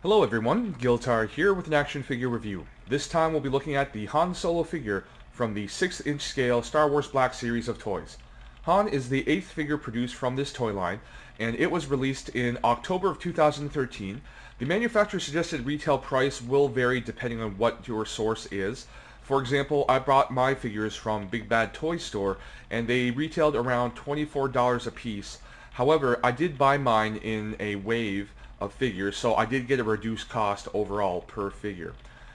Hello everyone, Giltar here with an action figure review. This time we'll be looking at the Han Solo figure from the 6-inch scale Star Wars Black series of toys. Han is the 8th figure produced from this toy line, and it was released in October of 2013. The manufacturer's suggested retail price will vary depending on what your source is. For example, I bought my figures from Big Bad Toy Store, and they retailed around $24 a piece. However, I did buy mine in a wave of figures, so I did get a reduced cost overall per figure.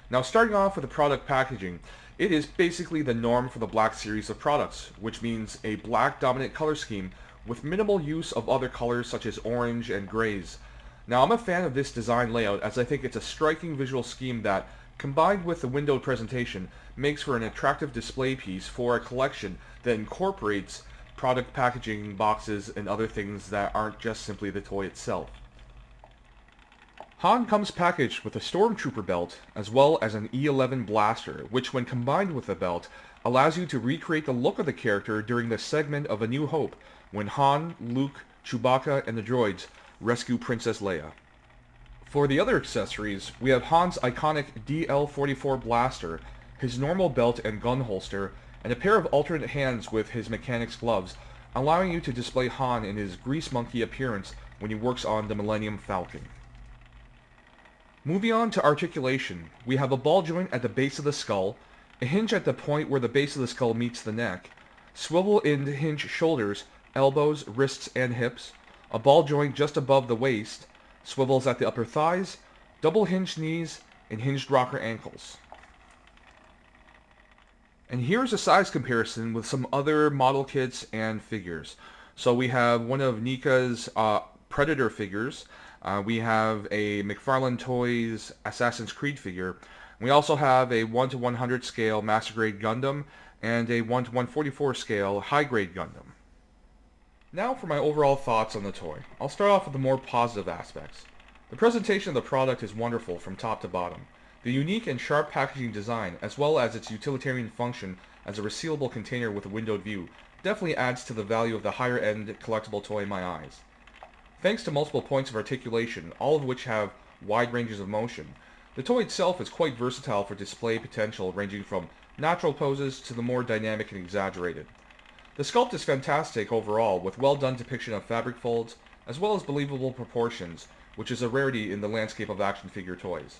Now, starting off with the product packaging, it is basically the norm for the Black series of products, which means a black dominant color scheme with minimal use of other colors such as orange and grays. Now, I'm a fan of this design layout as I think it's a striking visual scheme that, combined with the windowed presentation, makes for an attractive display piece for a collection that incorporates product packaging, boxes, and other things that aren't just simply the toy itself. Han comes packaged with a Stormtrooper belt as well as an E11 blaster, which when combined with the belt allows you to recreate the look of the character during the segment of A New Hope when Han, Luke, Chewbacca, and the droids rescue Princess Leia. For the other accessories, we have Han's iconic DL-44 blaster, his normal belt and gun holster, and a pair of alternate hands with his mechanic's gloves, allowing you to display Han in his grease monkey appearance when he works on the Millennium Falcon. Moving on to articulation, we have a ball joint at the base of the skull, a hinge at the point where the base of the skull meets the neck, swivel in hinge shoulders, elbows, wrists, and hips, a ball joint just above the waist, swivels at the upper thighs, double hinged knees, and hinged rocker ankles. And here's a size comparison with some other model kits and figures. So we have one of NECA's Predator figures. We have a McFarlane Toys Assassin's Creed figure. We also have a 1:100 scale Master Grade Gundam and a 1:144 scale High Grade Gundam. Now for my overall thoughts on the toy. I'll start off with the more positive aspects. The presentation of the product is wonderful from top to bottom. The unique and sharp packaging design, as well as its utilitarian function as a resealable container with a windowed view, definitely adds to the value of the higher-end collectible toy in my eyes. Thanks to multiple points of articulation, all of which have wide ranges of motion, the toy itself is quite versatile for display potential ranging from natural poses to the more dynamic and exaggerated. The sculpt is fantastic overall, with well-done depiction of fabric folds, as well as believable proportions, which is a rarity in the landscape of action figure toys.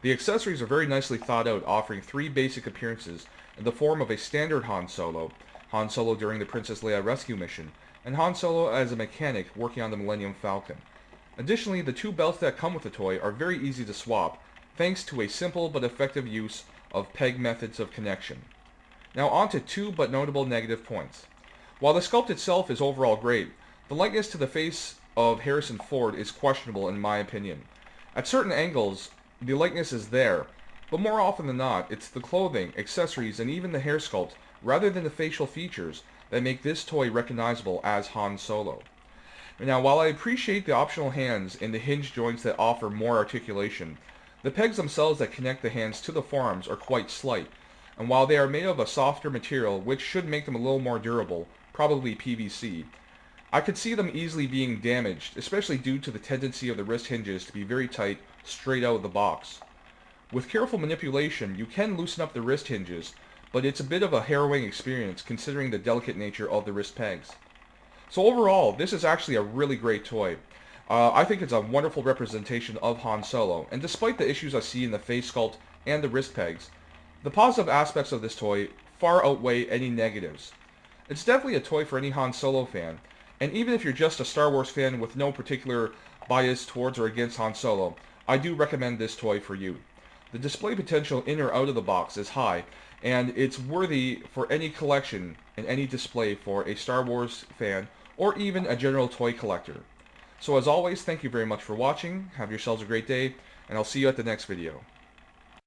The accessories are very nicely thought out, offering 3 basic appearances in the form of a standard Han Solo during the Princess Leia rescue mission, and Han Solo as a mechanic working on the Millennium Falcon. Additionally, the 2 belts that come with the toy are very easy to swap, thanks to a simple but effective use of peg methods of connection. Now on to 2 but notable negative points. While the sculpt itself is overall great, the likeness to the face of Harrison Ford is questionable in my opinion. At certain angles, the likeness is there, but more often than not, it's the clothing, accessories, and even the hair sculpt, rather than the facial features, that make this toy recognizable as Han Solo. Now, while I appreciate the optional hands and the hinge joints that offer more articulation, the pegs themselves that connect the hands to the forearms are quite slight, and while they are made of a softer material which should make them a little more durable, probably PVC, I could see them easily being damaged, especially due to the tendency of the wrist hinges to be very tight straight out of the box. With careful manipulation, you can loosen up the wrist hinges, but it's a bit of a harrowing experience considering the delicate nature of the wrist pegs. So overall, this is actually a really great toy. I think it's a wonderful representation of Han Solo, and despite the issues I see in the face sculpt and the wrist pegs, the positive aspects of this toy far outweigh any negatives. It's definitely a toy for any Han Solo fan, and even if you're just a Star Wars fan with no particular bias towards or against Han Solo, I do recommend this toy for you. The display potential in or out of the box is high, and it's worthy for any collection and any display for a Star Wars fan or even a general toy collector. So as always, thank you very much for watching, have yourselves a great day, and I'll see you at the next video.